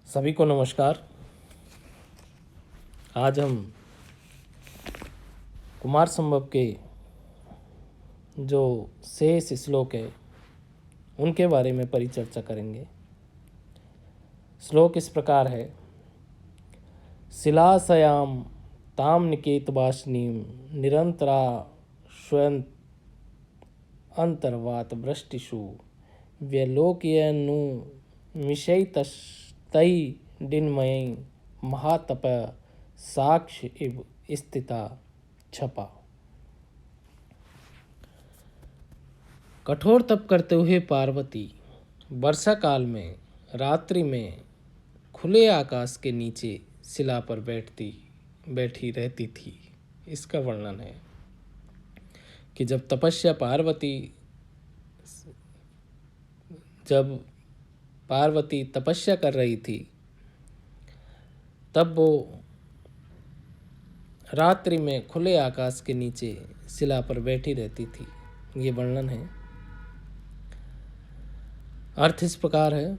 सभी को नमस्कार। आज हम कुमार संभव के जो शेष श्लोक है उनके बारे में परिचर्चा करेंगे। श्लोक इस प्रकार है। शिलासयाम ताम निकेतवासिनीम निरंतरा स्वयं अंतर्वात वृष्टिषु व्यलोकयनु मिशैतस्तै डिन्मयी महातप साक्ष इव स्थिता छपा। कठोर तप करते हुए पार्वती वर्षा काल में रात्रि में खुले आकाश के नीचे शिला पर बैठी रहती थी। इसका वर्णन है कि जब पार्वती तपस्या कर रही थी तब वो रात्रि में खुले आकाश के नीचे शिला पर बैठी रहती थी। ये वर्णन है। अर्थ इस प्रकार है।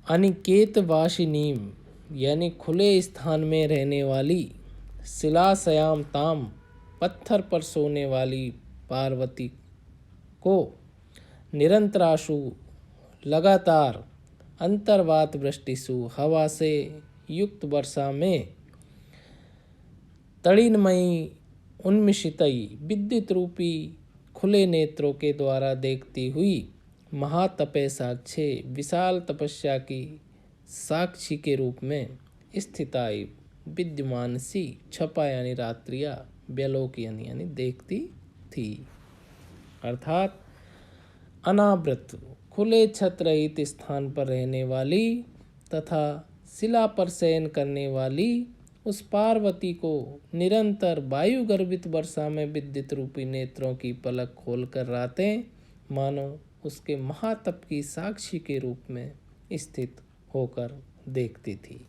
अनिकेत वासिनीम यानी खुले स्थान में रहने वाली, शिलासयाम ताम पत्थर पर सोने वाली पार्वती को निरंतराशु लगातार अंतर्वात वृष्टिसु हवा से युक्त वर्षा में तड़िन्मयी उन्मिषितई विद्युत रूपी खुले नेत्रों के द्वारा देखती हुई महातपे साक्षे विशाल तपस्या की साक्षी के रूप में स्थिताई विद्यमान सी छपा यानी रात्रिया व्यलोकयन यानी देखती थी। अर्थात अनावृत खुले छत रहित स्थान पर रहने वाली तथा शिला पर शयन करने वाली उस पार्वती को निरंतर वायु गर्भित वर्षा में विद्युत रूपी नेत्रों की पलक खोलकर रातें मानो उसके महातप की साक्षी के रूप में स्थित होकर देखती थी।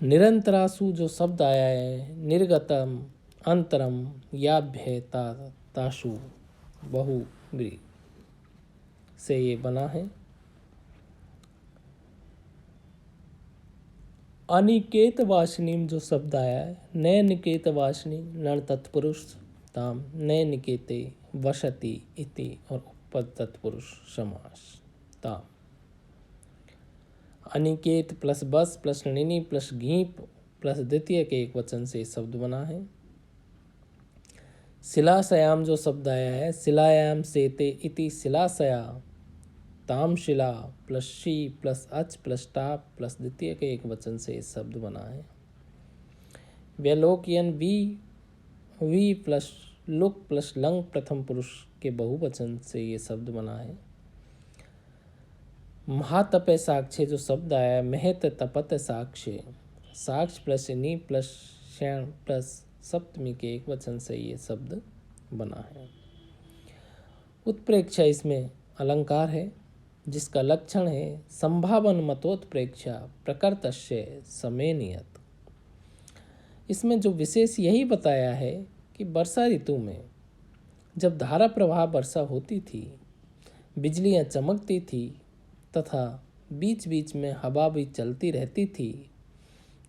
निरंतरासु जो शब्द आया है निर्गतम अंतरम याभ्यतासु बहुब्री से ये बना है। अनिकेत वासिनीम जो शब्द आया है नय निकेत वासिनी नण तत्पुरुष ताम नय निकेते वसति इति और उपपद तत्पुरुष समास ताम। अनिकेत प्लस बस प्लस णिनी प्लस घीप प्लस द्वितीय के एक वचन से शब्द बना है। शिलासयाम जो शब्द आया है शिलायाम सेते इति शिलासया ताम शिला प्लस शी प्लस अच प्लस टाप प्लस द्वितीय के एक वचन से शब्द बना है। व्यलोकयन वी प्लस लुक प्लस लंग प्रथम पुरुष के बहुवचन से ये शब्द बना है। महातपे साक्ष्य जो शब्द आया महत तपत साक्ष्य साक्ष प्लस नी प्लस क्षण प्लस सप्तमी के एक वचन से ये शब्द बना है। उत्प्रेक्षा इसमें अलंकार है जिसका लक्षण है संभावन मतोत्प्रेक्षा प्रकृतस्य समय नियत। इसमें जो विशेष यही बताया है कि वर्षा ऋतु में जब धारा प्रवाह वर्षा होती थी, बिजलियां चमकती थी तथा बीच बीच में हवा भी चलती रहती थी,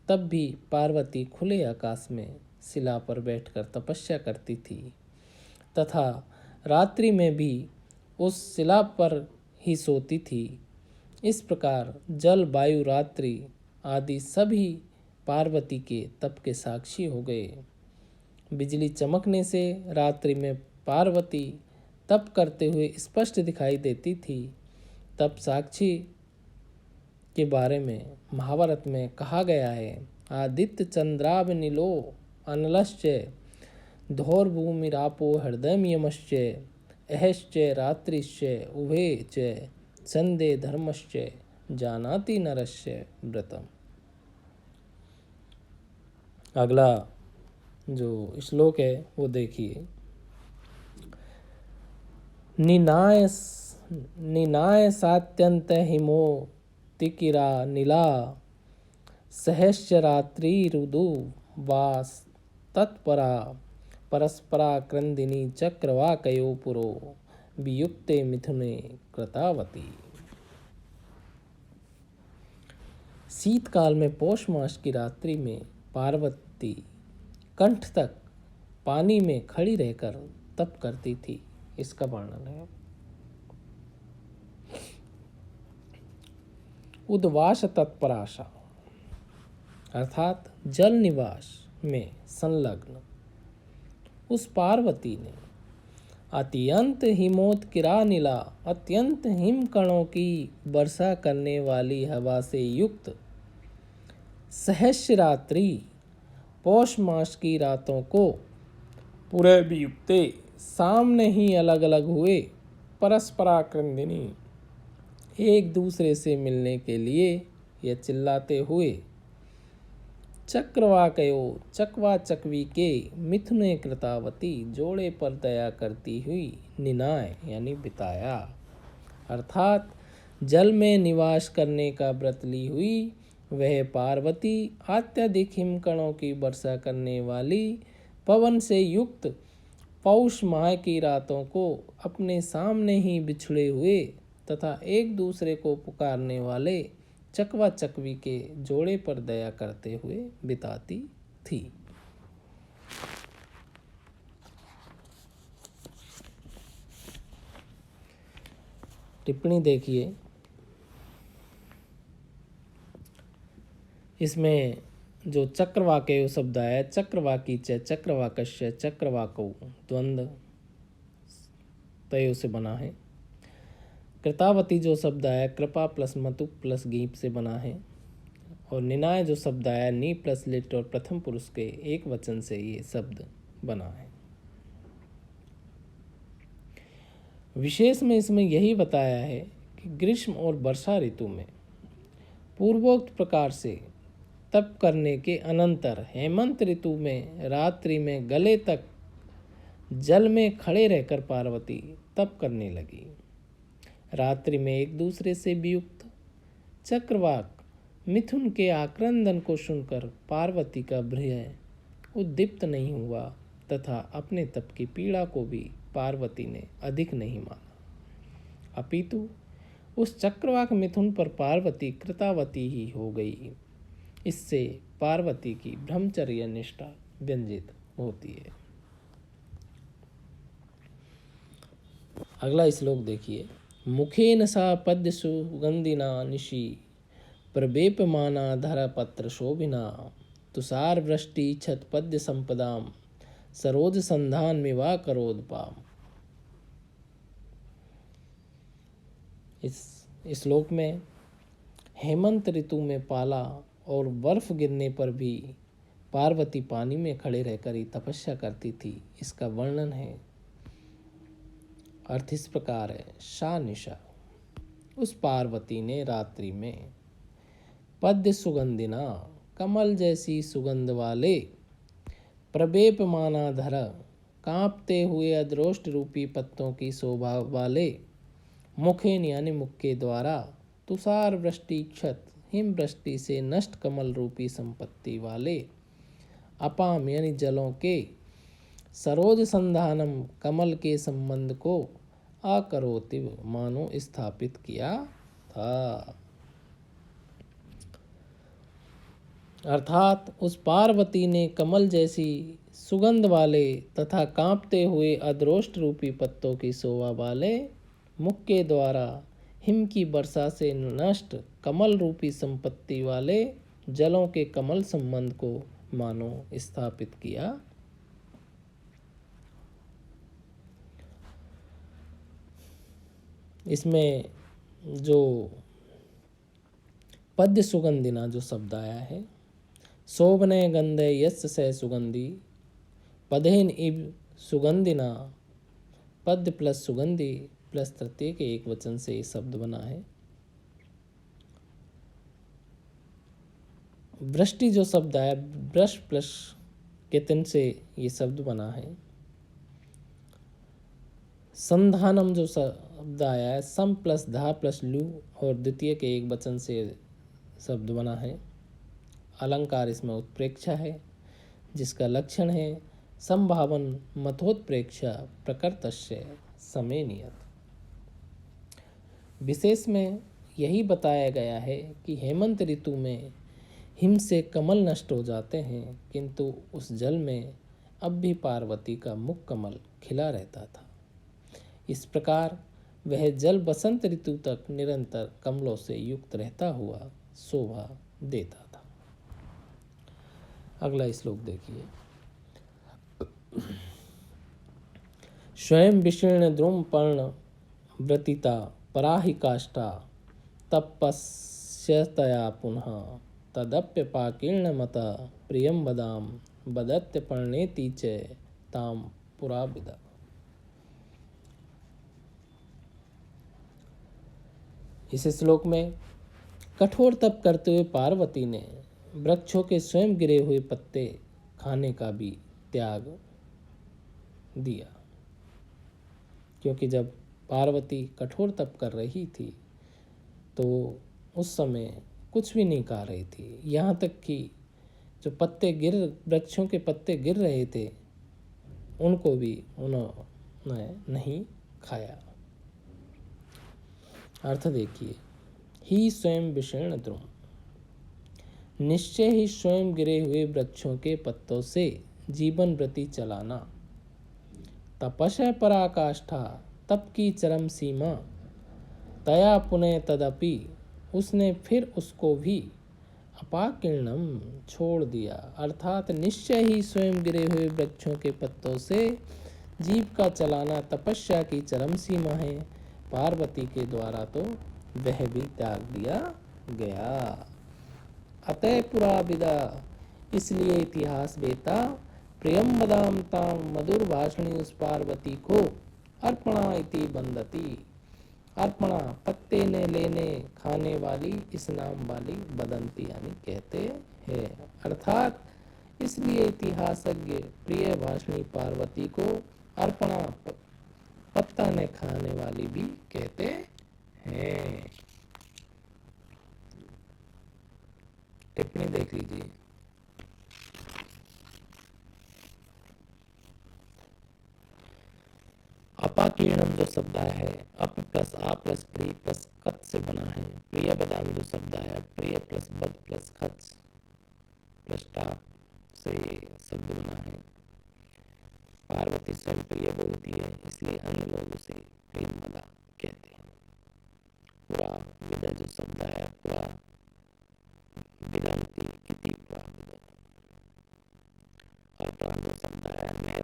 तब भी पार्वती खुले आकाश में शिला पर बैठकर तपस्या करती थी तथा रात्रि में भी उस शिला पर ही सोती थी। इस प्रकार जल वायु रात्रि आदि सभी पार्वती के तप के साक्षी हो गए। बिजली चमकने से रात्रि में पार्वती तप करते हुए स्पष्ट दिखाई देती थी। तप साक्षी के बारे में महाभारत में कहा गया है आदित्य चंद्राव नीलो अनलश्च धौर्भूमिरापो हृदयमयश्च अहश्च रात्रिश्च उभे च संदे धर्मश्च जानाति नरस्य व्रतम। अगला जो श्लोक है वो देखिए। निनाय सात्यंत हिमो तिकिरा नीला सहश्च रात्रि रुदु वास तत्परा परस्परा क्रंदिनी चक्रवाकयो पुरो वियुक्ते मिथुने कृतावती। शीतकाल में पौष मास की रात्रि में पार्वती कंठ तक पानी में खड़ी रहकर तप करती थी, इसका वर्णन है। उद्वास तत्पराशा अर्थात जल निवास में संलग्न उस पार्वती ने अत्यंत हिमोत्किरानिला अत्यंत हिमकणों की वर्षा करने वाली हवा से युक्त सहस्रात्रि पौष मास की रातों को पूरे वियुक्ते सामने ही अलग अलग हुए परस्पराक्रंदिनी एक दूसरे से मिलने के लिए यह चिल्लाते हुए चक्रवाकयो चकवा चकवी के मिथुने कृतावती जोड़े पर दया करती हुई निनाय यानी बिताया, अर्थात जल में निवास करने का व्रत ली हुई वह पार्वती अत्यधिक हिमकणों की वर्षा करने वाली पवन से युक्त पौष माह की रातों को अपने सामने ही बिछड़े हुए तथा एक दूसरे को पुकारने वाले चकवा चकवी के जोड़े पर दया करते हुए बिताती थी। टिप्पणी देखिए, इसमें जो चक्रवाकयो शब्द आया, चक्रवाकी च चक्रवाकस्य चक्रवाको द्वंद्व तयो से बना है। कृतावती जो शब्द आया कृपा प्लस मतु प्लस गीप से बना है। और निनाय जो शब्द आया नी प्लस लिट और प्रथम पुरुष के एक वचन से ये शब्द बना है। विशेष में इसमें यही बताया है कि ग्रीष्म और वर्षा ऋतु में पूर्वोक्त प्रकार से तप करने के अनंतर हेमंत ऋतु में रात्रि में गले तक जल में खड़े रहकर पार्वती तप करने लगी। रात्रि में एक दूसरे से वियुक्त चक्रवाक मिथुन के आक्रंदन को सुनकर पार्वती का हृदय उद्दीप्त नहीं हुआ तथा अपने तप की पीड़ा को भी पार्वती ने अधिक नहीं माना, अपितु उस चक्रवाक मिथुन पर पार्वती कृतावती ही हो गई। इससे पार्वती की ब्रह्मचर्य निष्ठा व्यंजित होती है। अगला श्लोक देखिए। मुखेन सा पद्य सुगंधिना निशि प्रवेपमाना धर पत्र शोभिना तुषार वृष्टि छत पद्य संपदाम सरोज संधान मिवा करोदपाम। इस श्लोक में हेमंत ऋतु में पाला और बर्फ गिरने पर भी पार्वती पानी में खड़े रहकर ही तपस्या करती थी, इसका वर्णन है। अर्थ इस प्रकार है। शा निशा उस पार्वती ने रात्रि में पद्य सुगंधिना कमल जैसी सुगंध वाले प्रवेपमाना धर कांपते हुए अद्रोष्ट रूपी पत्तों की शोभा वाले मुखेन यानी मुख के द्वारा तुषार वृष्टि क्षत हिम वृष्टि से नष्ट कमल रूपी संपत्ति वाले अपाम यानी जलों के सरोज संधानम कमल के संबंध को आकरोतिव मानो स्थापित किया था। अर्थात उस पार्वती ने कमल जैसी सुगंध वाले तथा कांपते हुए अद्रोष्ट रूपी पत्तों की शोभा वाले मुख के द्वारा हिम की वर्षा से नष्ट कमल रूपी संपत्ति वाले जलों के कमल संबंध को मानो स्थापित किया। इसमें जो पद्य सुगंधिना जो शब्द आया है, शोभने गंधे यस्य से सुगंधी पदेन इव सुगंधिना, पद्य प्लस सुगंधी प्लस तृतीय के एक वचन से ये शब्द बना है। वृष्टि जो शब्द आया ब्रश प्लस केतन से ये शब्द बना है। संधानम जो शब्द आया है सम प्लस धा प्लस लू और द्वितीय के एक वचन से शब्द बना है। अलंकार इसमें उत्प्रेक्षा है जिसका लक्षण है संभावन मतोत्प्रेक्षा प्रकृतस्य समय नियत। विशेष में यही बताया गया है कि हेमंत ऋतु में हिम से कमल नष्ट हो जाते हैं, किंतु उस जल में अब भी पार्वती का मुख कमल खिला रहता था। इस प्रकार वह जल बसंत ऋतु तक निरंतर कमलों से युक्त रहता हुआ शोभा देता था। अगला श्लोक देखिए। स्वयं विशीर्ण द्रुम पर्ण व्रतिता पराहि काष्ठा तपस्यतया पुनः तदप्यपाकीर्णमता प्रियं वदाम वदत्य पर्णेति च ताम पुराविदा। इस श्लोक में कठोर तप करते हुए पार्वती ने वृक्षों के स्वयं गिरे हुए पत्ते खाने का भी त्याग दिया, क्योंकि जब पार्वती कठोर तप कर रही थी तो उस समय कुछ भी नहीं खा रही थी। यहाँ तक कि जो वृक्षों के पत्ते गिर रहे थे उनको भी उन्होंने नहीं खाया। अर्थ देखिए। ही स्वयं विशीर्ण द्रुम, निश्चय ही स्वयं गिरे हुए वृक्षों के पत्तों से जीवन वृत्ति चलाना। तपस्या पराकाष्ठा, तप की चरम सीमा। तया पुनः तदपि, उसने फिर उसको भी अपाकीर्णम छोड़ दिया। अर्थात निश्चय ही स्वयं गिरे हुए वृक्षों के पत्तों से जीव का चलाना तपस्या की चरम सीमा है। पार्वती के द्वारा तो वह भी त्याग दिया गया। अतः पुरा विदा, इसलिए इतिहास बेता प्रियम वदाम ताम मधुर भाषणी उस पार्वती को अर्पणा इति बंदती। अर्पणा पत्ते ने लेने खाने वाली इस नाम वाली बदंती यानी कहते हैं। अर्थात इसलिए इतिहासज्ञ प्रिय भाषणी पार्वती को अर्पणा पत्ता ने खाने वाली भी कहते हैं। टिप्पणी देख लीजिए। अपाकीर्णम जो शब्द है अप प्लस आ प्लस प्री प्लस कत से बना है। प्रिय बदाम जो शब्द है प्रिय प्लस बद प्लस खत प्लस टाप से शब्द बना है। पार्वती स्वयं प्रिय बोलती है, इसलिए अन्य लोग उसे प्रेम मदा कहते हैं। पुरा विदा जो शब्द है पुरा विदंती इति पुरा विदा। अर्पणा जो शब्द है